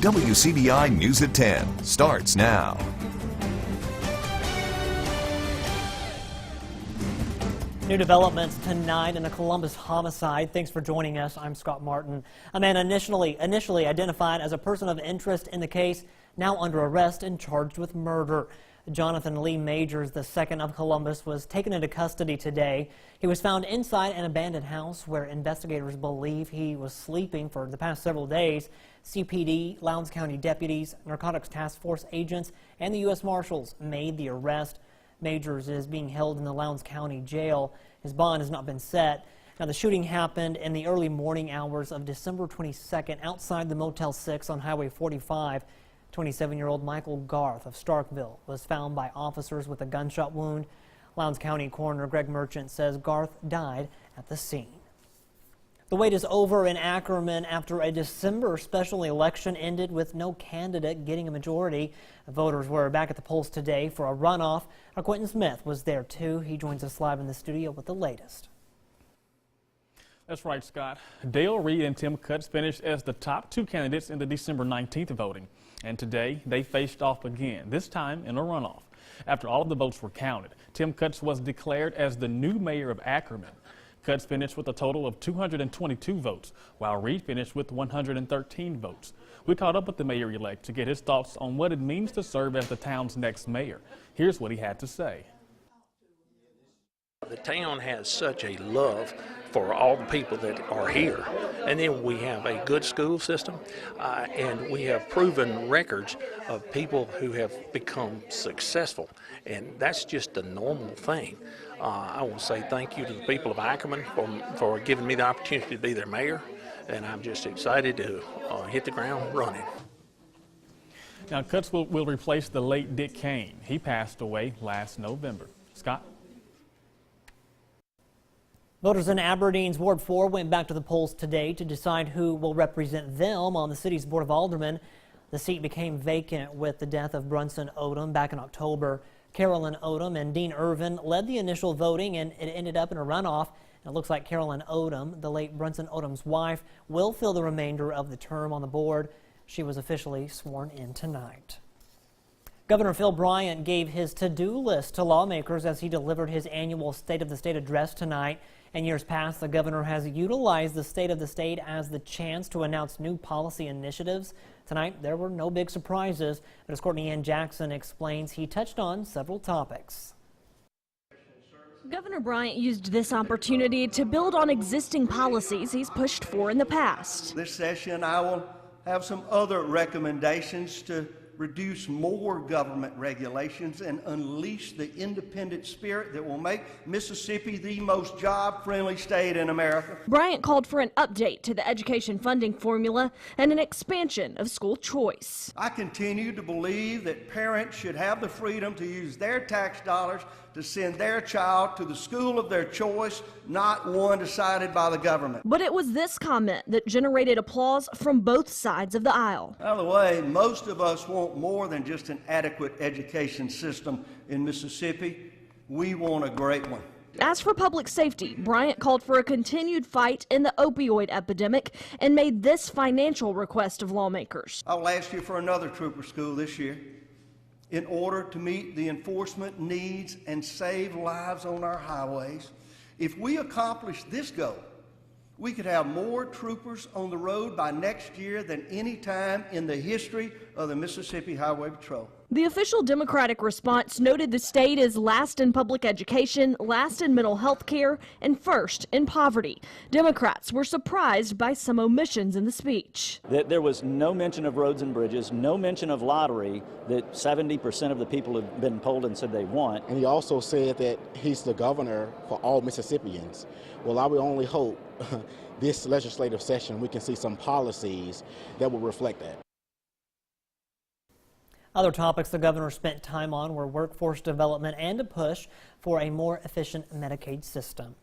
WCBI News at 10 starts now. New developments tonight in a Columbus homicide. Thanks for joining us. I'm Scott Martin. A man initially identified as a person of interest in the case, now under arrest and charged with murder. Jonathan Lee Majors, II of Columbus, was taken into custody today. He was found inside an abandoned house where investigators believe he was sleeping for the past several days. CPD, Lowndes County deputies, Narcotics Task Force agents, and the U.S. Marshals made the arrest. Majors is being held in the Lowndes County Jail. His bond has not been set. Now, the shooting happened in the early morning hours of December 22nd outside the Motel 6 on Highway 45. 27-year-old Michael Garth of Starkville was found by officers with a gunshot wound. Lowndes County Coroner Greg Merchant says Garth died at the scene. The wait is over in Ackerman after a December special election ended with no candidate getting a majority. Voters were back at the polls today for a runoff. Our Quentin Smith was there too. He joins us live in the studio with the latest. That's right, Scott. Dale Reed and Tim Cutts finished as the top two candidates in the December 19th voting. And today they faced off again, this time in a runoff. After all of the votes were counted, Tim Cutts was declared as the new mayor of Ackerman. Cutts finished with a total of 222 votes, while Reed finished with 113 votes. We caught up with the mayor-elect to get his thoughts on what it means to serve as the town's next mayor. Here's what he had to say. The town has such a love for all the people that are here. And then we have a good school system, and we have proven records of people who have become successful. And that's just a normal thing. I want to say thank you to the people of Ackerman for giving me the opportunity to be their mayor. And I'm just excited to hit the ground running. Now, Cutts will replace the late Dick Kane. He passed away last November. Scott? Voters in Aberdeen's Ward 4 went back to the polls today to decide who will represent them on the city's Board of Aldermen. The seat became vacant with the death of Brunson Odom back in October. Carolyn Odom and Dean Irvin led the initial voting, and it ended up in a runoff. It looks like Carolyn Odom, the late Brunson Odom's wife, will fill the remainder of the term on the board. She was officially sworn in tonight. Governor Phil Bryant gave his to-do list to lawmakers as he delivered his annual State of the State address tonight. In years past, the governor has utilized the State of the State as the chance to announce new policy initiatives. Tonight, there were no big surprises, but as Courtney Ann Jackson explains, he touched on several topics. Governor Bryant used this opportunity to build on existing policies he's pushed for in the past. This session, I will have some other recommendations to reduce more government regulations and unleash the independent spirit that will make Mississippi the most job-friendly state in America. Bryant called for an update to the education funding formula and an expansion of school choice. I continue to believe that parents should have the freedom to use their tax dollars to send their child to the school of their choice, not one decided by the government. But it was this comment that generated applause from both sides of the aisle. By the way, most of us want more than just an adequate education system in Mississippi. We want a great one. As for public safety, Bryant called for a continued fight in the opioid epidemic and made this financial request of lawmakers. I'll ask you for another trooper school this year in order to meet the enforcement needs and save lives on our highways. If we accomplish this goal, we could have more troopers on the road by next year than any time in the history of the Mississippi Highway Patrol. The official Democratic response noted the state is last in public education, last in mental health care, and first in poverty. Democrats were surprised by some omissions in the speech. There was no mention of roads and bridges, no mention of lottery that 70% of the people have been polled and said they want. And he also said that he's the governor for all Mississippians. Well, I would only hope this legislative session we can see some policies that will reflect that. Other topics the governor spent time on were workforce development and a push for a more efficient Medicaid system.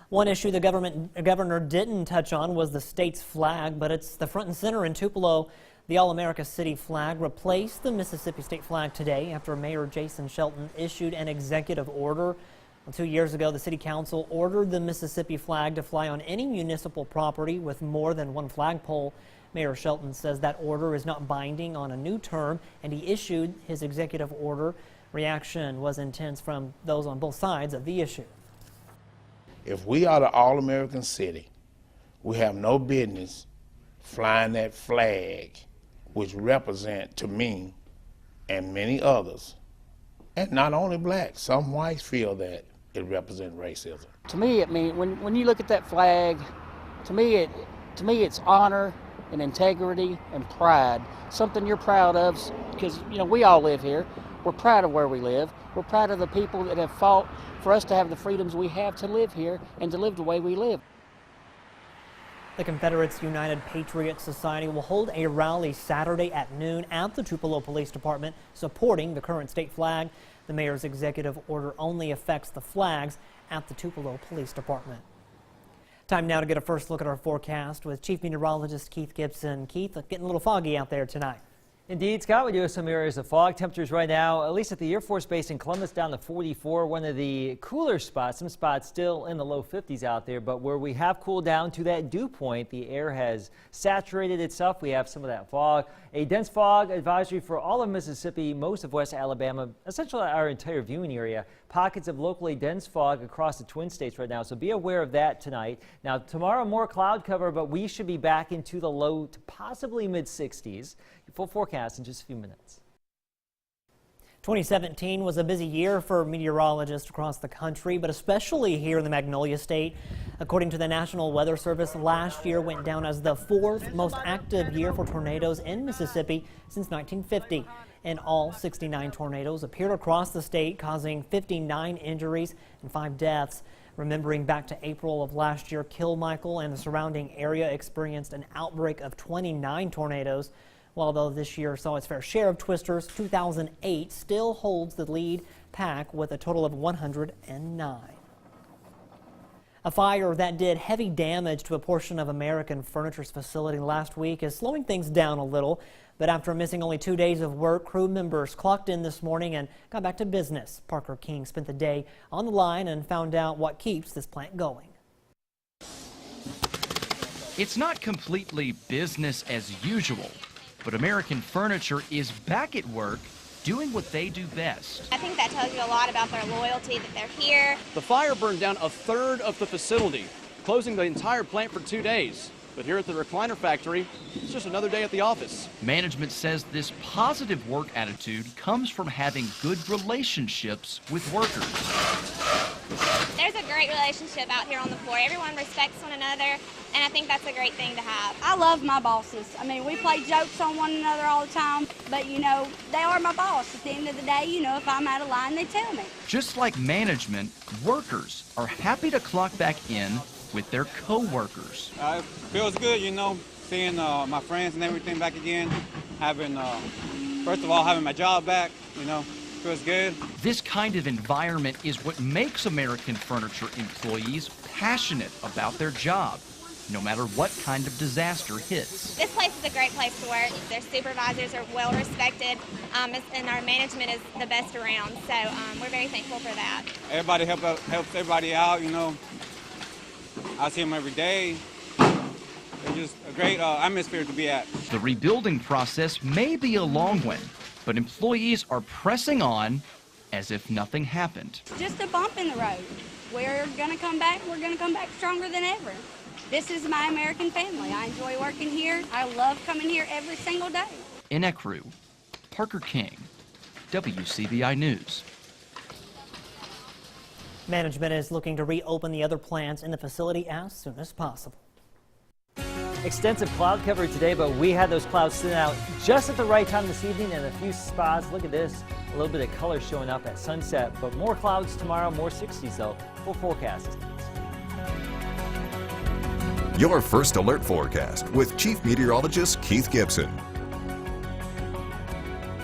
One issue the governor didn't touch on was the state's flag, but it's the front and center in Tupelo. The All-America City flag replaced the Mississippi state flag today after Mayor Jason Shelton issued an executive order. 2 years ago, the City Council ordered the Mississippi flag to fly on any municipal property with more than one flagpole. Mayor Shelton says that order is not binding on a new term, and he issued his executive order. Reaction was intense from those on both sides of the issue. If we are the all-American city, we have no business flying that flag, which represent to me and many others, and not only blacks, some whites feel that it represents racism. To me, I mean, when you look at that flag, to me it's honor and integrity and pride, something you're proud of, because you know we all live here. We're proud of where we live. We're proud of the people that have fought for us to have the freedoms we have to live here and to live the way we live. The Confederates United Patriot Society will hold a rally Saturday at noon at the Tupelo Police Department supporting the current state flag. The mayor's executive order only affects the flags at the Tupelo Police Department. Time now to get a first look at our forecast with Chief Meteorologist Keith Gibson. Keith, getting a little foggy out there tonight. Indeed, Scott, we do have some areas of fog. Temperatures right now, at least at the Air Force Base in Columbus, down to 44. One of the cooler spots, some spots still in the low 50s out there, but where we have cooled down to that dew point, the air has saturated itself. We have some of that fog. A dense fog advisory for all of Mississippi, most of West Alabama, essentially our entire viewing area. Pockets of locally dense fog across the Twin States right now, so be aware of that tonight. Now, tomorrow, more cloud cover, but we should be back into the low to possibly mid-60s. Full forecast in just a few minutes. 2017 was a busy year for meteorologists across the country, but especially here in the Magnolia State. According to the National Weather Service, last year went down as the 4th most active year for tornadoes in Mississippi since 1950. In all, 69 tornadoes appeared across the state, causing 59 injuries and 5 deaths. Remembering back to April of last year, Kilmichael and the surrounding area experienced an outbreak of 29 tornadoes. While though this year saw its fair share of twisters, 2008 still holds the lead pack with a total of 109. A fire that did heavy damage to a portion of American Furniture's facility last week is slowing things down a little. But after missing only 2 days of work, crew members clocked in this morning and got back to business. Parker King spent the day on the line and found out what keeps this plant going. It's not completely business as usual, but American Furniture is back at work doing what they do best. I think that tells you a lot about their loyalty, that they're here. The fire burned down a third of the facility, closing the entire plant for 2 days. But here at the recliner factory, it's just another day at the office. Management says this positive work attitude comes from having good relationships with workers. There's a great relationship out here on the floor. Everyone respects one another, and I think that's a great thing to have. I love my bosses. I mean, we play jokes on one another all the time, but you know, they are my boss. At the end of the day, you know, if I'm out of line, they tell me. Just like management, workers are happy to clock back in with their co-workers. It feels good, you know, seeing my friends and everything back again, having, first of all, having my job back, you know, feels good. This kind of environment is what makes American Furniture employees passionate about their job, no matter what kind of disaster hits. This place is a great place to work. Their supervisors are well respected, and our management is the best around, so we're very thankful for that. Everybody helps everybody out, you know. I see them every day. It's just a great atmosphere to be at. The rebuilding process may be a long one, but employees are pressing on as if nothing happened. Just a bump in the road. We're going to come back. We're going to come back stronger than ever. This is my American family. I enjoy working here. I love coming here every single day. In Ecru, Parker King, WCBI News. Management is looking to reopen the other plants in the facility as soon as possible. Extensive cloud cover today, but we had those clouds sitting out just at the right time this evening in a few spots. Look at this, a little bit of color showing up at sunset, but more clouds tomorrow, more 60s though. Full forecast. Your first alert forecast with Chief Meteorologist Keith Gibson.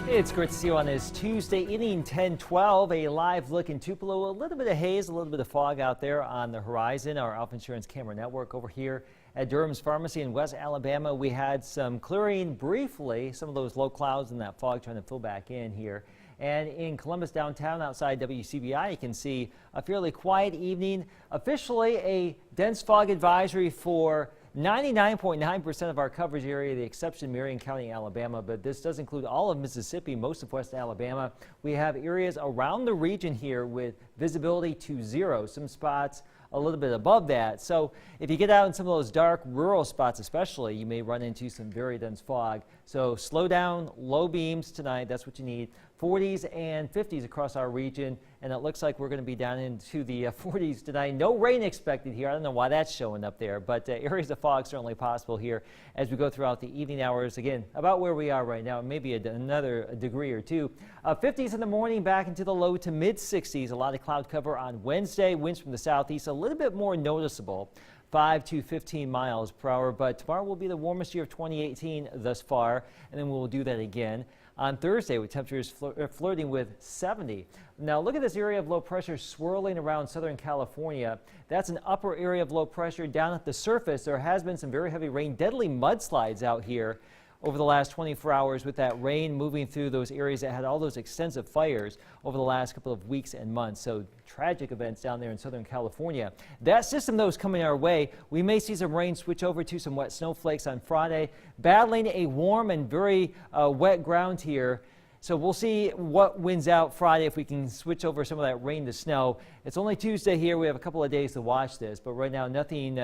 It's great to see you on this Tuesday evening, 10:12. A live look in Tupelo. A little bit of haze, a little bit of fog out there on the horizon. Our Alpha Insurance camera network over here at Durham's Pharmacy in West Alabama. We had some clearing briefly, some of those low clouds and that fog trying to fill back in here. And in Columbus downtown outside WCBI, you can see a fairly quiet evening. Officially a dense fog advisory for 99.9% of our coverage area, the exception Marion County, Alabama, but this does include all of Mississippi, most of West Alabama. We have areas around the region here with visibility to 0, some spots a little bit above that. So if you get out in some of those dark rural spots especially, you may run into some very dense fog. So slow down, low beams tonight, that's what you need. 40s and 50s across our region, and it looks like we're going to be down into the 40s tonight. No rain expected here. I don't know why that's showing up there, but areas of fog certainly possible here as we go throughout the evening hours. Again, about where we are right now, maybe another degree or two. 50s in the morning, back into the low to mid 60s. A lot of cloud cover on Wednesday. Winds from the southeast a little bit more noticeable. 5 to 15 miles per hour, but tomorrow will be the warmest year of 2018 thus far, and then we'll do that again on Thursday with temperatures flirting with 70. Now look at this area of low pressure swirling around Southern California. That's an upper area of low pressure down at the surface. There has been some very heavy rain, deadly mudslides out here over the last 24 hours with that rain moving through those areas that had all those extensive fires over the last couple of weeks and months. So tragic events down there in Southern California. That system, though, is coming our way. We may see some rain switch over to some wet snowflakes on Friday, battling a warm and very wet ground here. So we'll see what wins out Friday if we can switch over some of that rain to snow. It's only Tuesday here. We have a couple of days to watch this, but right now nothing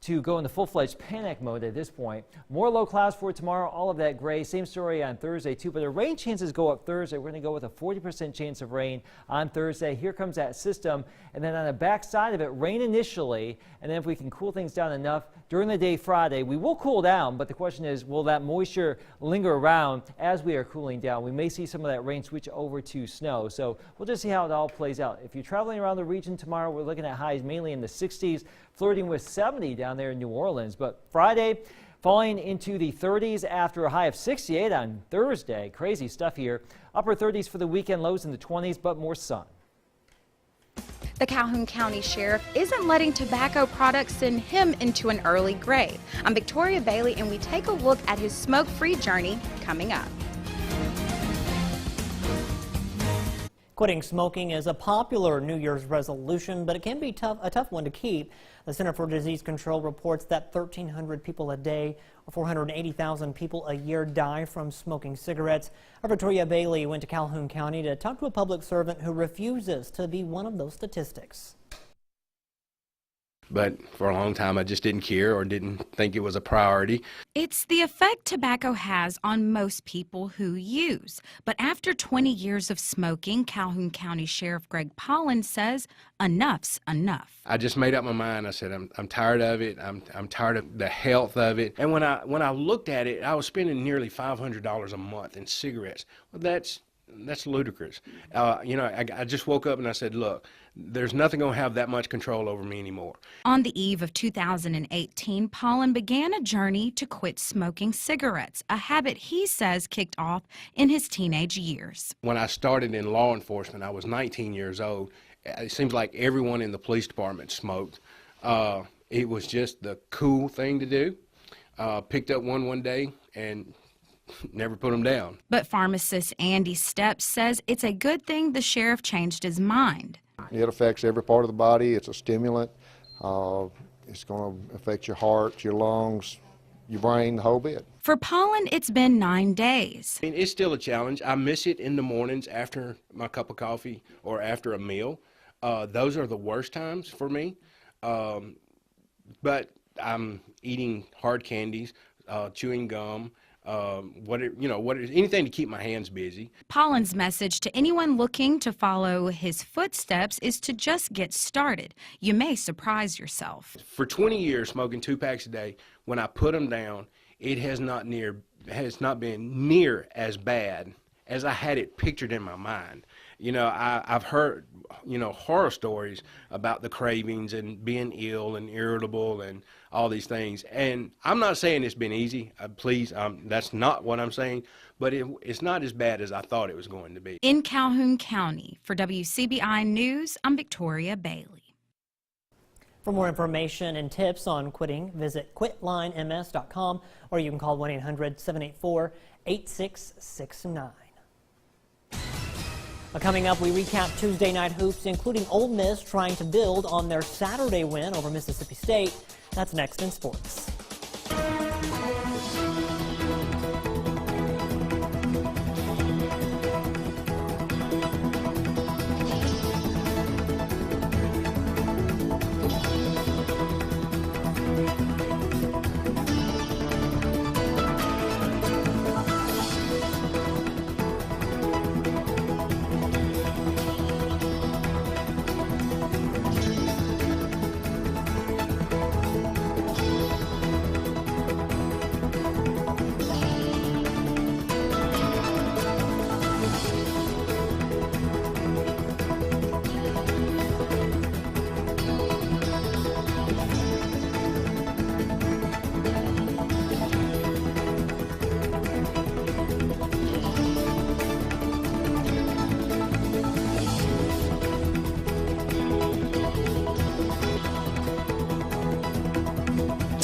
to go into full-fledged panic mode at this point. More low clouds for tomorrow, all of that gray. Same story on Thursday too, but the rain chances go up Thursday. We're going to go with a 40% chance of rain on Thursday. Here comes that system, and then on the back side of it, rain initially, and then if we can cool things down enough during the day Friday, we will cool down, but the question is, will that moisture linger around as we are cooling down? We may see some of that rain switch over to snow, so we'll just see how it all plays out. If you're traveling around the region tomorrow, we're looking at highs mainly in the 60s, flirting with 70 down there in New Orleans. But Friday, falling into the 30s after a high of 68 on Thursday. Crazy stuff here. Upper 30s for the weekend, lows in the 20s, but more sun. The Calhoun County Sheriff isn't letting tobacco products send him into an early grave. I'm Victoria Bailey, and we take a look at his smoke-free journey coming up. Quitting smoking is a popular New Year's resolution, but it can be a tough one to keep. The Center for Disease Control reports that 1,300 people a day, or 480,000 people a year, die from smoking cigarettes. Our Victoria Bailey went to Calhoun County to talk to a public servant who refuses to be one of those statistics. But for a long time, I just didn't care or didn't think it was a priority. It's the effect tobacco has on most people who use. But after 20 years of smoking, Calhoun County Sheriff Greg Pollen says enough's enough. I just made up my mind. I said, I'm tired of it. I'm tired of the health of it. And when I looked at it, I was spending nearly $500 a month in cigarettes. Well, that's ludicrous. I just woke up and I said, look, there's nothing going to have that much control over me anymore. On the eve of 2018, Pollen began a journey to quit smoking cigarettes, a habit he says kicked off in his teenage years. When I started in law enforcement, I was 19 years old. It seems like everyone in the police department smoked. It was just the cool thing to do. Picked up one day and never put them down. But pharmacist Andy Steps says it's a good thing the sheriff changed his mind. It affects every part of the body. It's a stimulant. It's going to affect your heart, your lungs, your brain, the whole bit. For Pollen, it's been 9 days. It's still a challenge. I miss it in the mornings after my cup of coffee or after a meal. Those are the worst times for me. But I'm eating hard candies, chewing gum, anything to keep my hands busy. Pollen's message to anyone looking to follow his footsteps is to just get started. You may surprise yourself. For 20 years, smoking 2 packs a day, when I put them down, it has not been near as bad as I had it pictured in my mind. I've heard, horror stories about the cravings and being ill and irritable and all these things. And I'm not saying it's been easy. Please, that's not what I'm saying. But it's not as bad as I thought it was going to be. In Calhoun County, for WCBI News, I'm Victoria Bailey. For more information and tips on quitting, visit quitlinems.com, or you can call 1-800-784-8669. Coming up, we recap Tuesday night hoops, including Ole Miss trying to build on their Saturday win over Mississippi State. That's next in sports.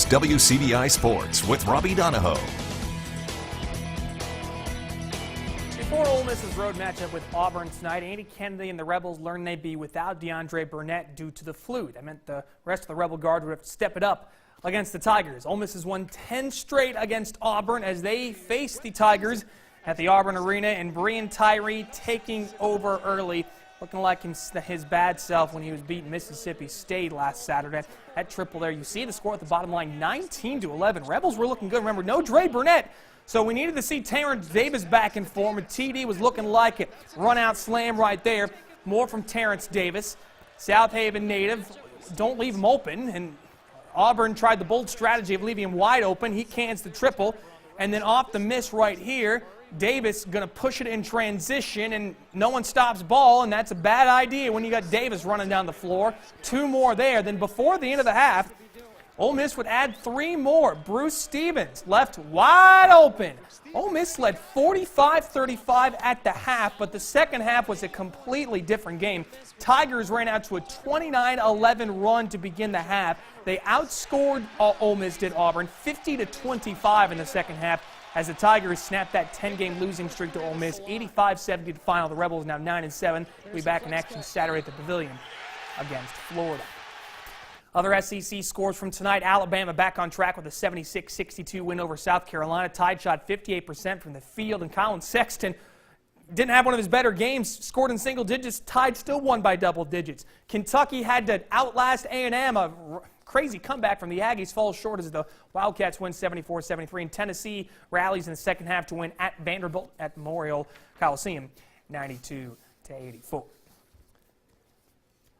WCBI Sports with Robbie Donahoe. Before Ole Miss's road matchup with Auburn tonight, Andy Kennedy and the Rebels learned they'd be without DeAndre Burnett due to the flu. That meant the rest of the Rebel Guard would have to step it up against the Tigers. Ole Miss has won 10 straight against Auburn as they face the Tigers at the Auburn Arena, and Breon Tyree taking over early, looking like his bad self when he was beating Mississippi State last Saturday. That triple there, you see the score at the bottom line, 19-11. Rebels were looking good. Remember, no Dre Burnett. So we needed to see Terrence Davis back in form, and TD was looking like it. Run-out slam right there. More from Terrence Davis. South Haven native. Don't leave him open. And Auburn tried the bold strategy of leaving him wide open. He cans the triple. And then off the miss right here, Davis going to push it in transition, and no one stops ball, and that's a bad idea when you got Davis running down the floor. 2 more there. Then before the end of the half, Ole Miss would add 3 more. Bruce Stevens left wide open. Ole Miss led 45-35 at the half, but the second half was a completely different game. Tigers ran out to a 29-11 run to begin the half. They outscored Ole Miss, did Auburn, 50-25 in the second half as the Tigers snapped that 10-game losing streak to Ole Miss, 85-70 the final. The Rebels now 9-7. We'll be back in action Saturday at the Pavilion against Florida. Other SEC scores from tonight: Alabama back on track with a 76-62 win over South Carolina. Tide shot 58% from the field, and Colin Sexton didn't have one of his better games, scored in single digits. Tide still won by double digits. Kentucky had to outlast A&M. A crazy comeback from the Aggies falls short as the Wildcats win 74-73, and Tennessee rallies in the second half to win at Vanderbilt at Memorial Coliseum 92-84.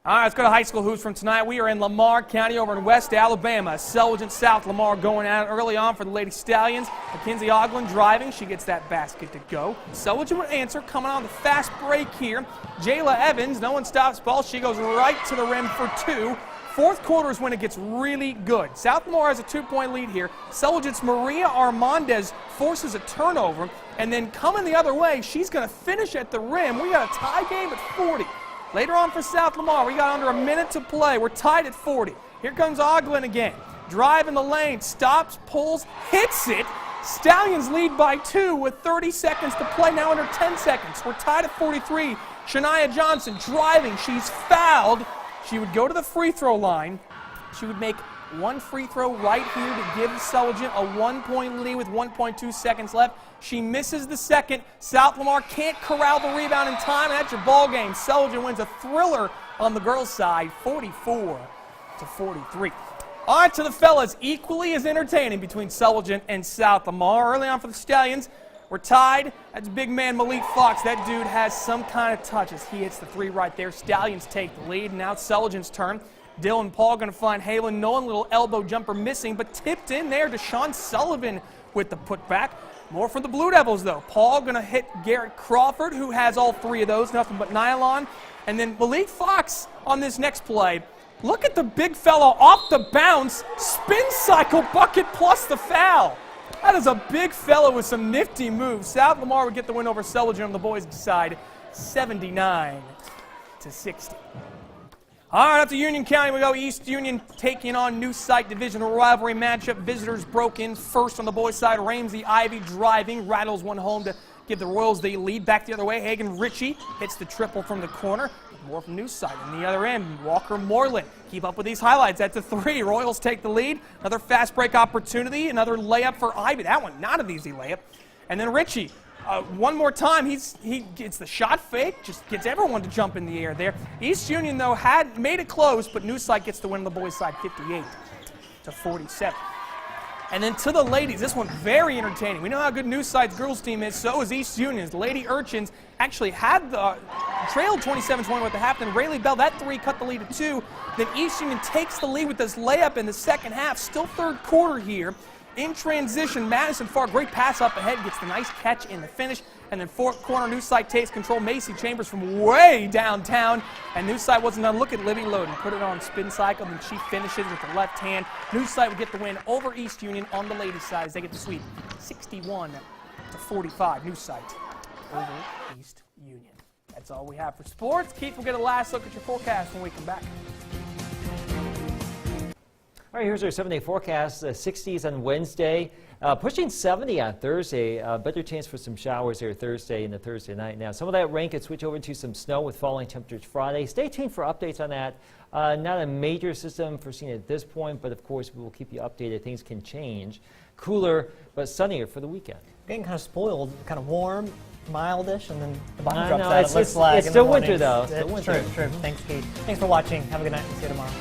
All right, let's go to high school hoops from tonight. We are in Lamar County over in West Alabama. Selwyn South Lamar going at it early on for the Lady Stallions. Mackenzie Ogland driving. She gets that basket to go. Selwyn would answer, coming on the fast break here. Jayla Evans, no one stops ball. She goes right to the rim for 2. Fourth quarter is when it gets really good. South Lamar has a 2-point lead here. Selwyn's Maria Armandez forces a turnover, and then coming the other way, she's going to finish at the rim. We got a tie game at 40. Later on for South Lamar, we got under a minute to play. We're tied at 40. Here comes Ogland again. Drive in the lane, stops, pulls, hits it. Stallions lead by 2 with 30 seconds to play, now under 10 seconds. We're tied at 43. Shania Johnson driving. She's fouled. She would go to the free throw line. She would make one free throw right here to give Selwyn a 1-point lead with 1.2 seconds left. She misses the second. South Lamar can't corral the rebound in time, and that's your ball game. Selwyn wins a thriller on the girls' side, 44-43. All right, to the fellas, equally as entertaining between Selwyn and South Lamar. Early on for the Stallions, we're tied. That's big man Malik Fox. That dude has some kind of touch as he hits the 3 right there. Stallions take the lead. Now it's Selwyn's turn. Dylan Paul going to find Halen Nolan. Little elbow jumper missing, but tipped in there. Deshaun Sullivan with the putback. More for the Blue Devils, though. Paul going to hit Garrett Crawford, who has all 3 of those, nothing but nylon. And then Malik Fox on this next play. Look at the big fellow off the bounce. Spin cycle bucket plus the foul. That is a big fellow with some nifty moves. South Lamar would get the win over Selwyn on the boys' side, 79-60. All right, up to Union County we go. East Union taking on New Site divisional rivalry matchup. Visitors broke in first on the boys' side. Ramsey Ivy driving, rattles one home to give the Royals the lead. Back the other way, Hagen Ritchie hits the triple from the corner. More from New Site. On the other end, Walker Moreland. Keep up with these highlights. That's a 3. Royals take the lead. Another fast break opportunity. Another layup for Ivy. That one, not an easy layup. And then Ritchie. One more time, he gets the shot fake, just gets everyone to jump in the air there. East Union, though, had made it close, but New Site gets the win on the boys' side, 58-47. And then to the ladies, this one very entertaining. We know how good New Site's girls team is, so is East Union's. The Lady Urchins actually had the trailed 27-20 with the half, then Rayleigh Bell, that 3 cut the lead to 2. Then East Union takes the lead with this layup in the second half, still third quarter here. In transition, Madison Farr, great pass up ahead, gets the nice catch in the finish. And then fourth corner, New Site takes control. Macy Chambers from way downtown. And New Site wasn't done. Look at Libby Loden. Put it on spin cycle, and she finishes with the left hand. New Site would get the win over East Union on the ladies' side as they get the sweep. 61-45. New Site over East Union. That's all we have for sports. Keith will get a last look at your forecast when we come back. All right, here's our 7-day forecast. 60s on Wednesday, pushing 70 on Thursday. Better chance for some showers there Thursday and the Thursday night. Now, some of that rain could switch over to some snow with falling temperatures Friday. Stay tuned for updates on that. Not a major system foreseen at this point, but of course we will keep you updated. Things can change. Cooler but sunnier for the weekend. Getting kind of spoiled, kind of warm, mildish, and then the bottom I drops know, out. It looks like it's in still the winter mornings. though. Still winter. True. Thanks, Keith. Thanks for watching. Have a good night. See you tomorrow.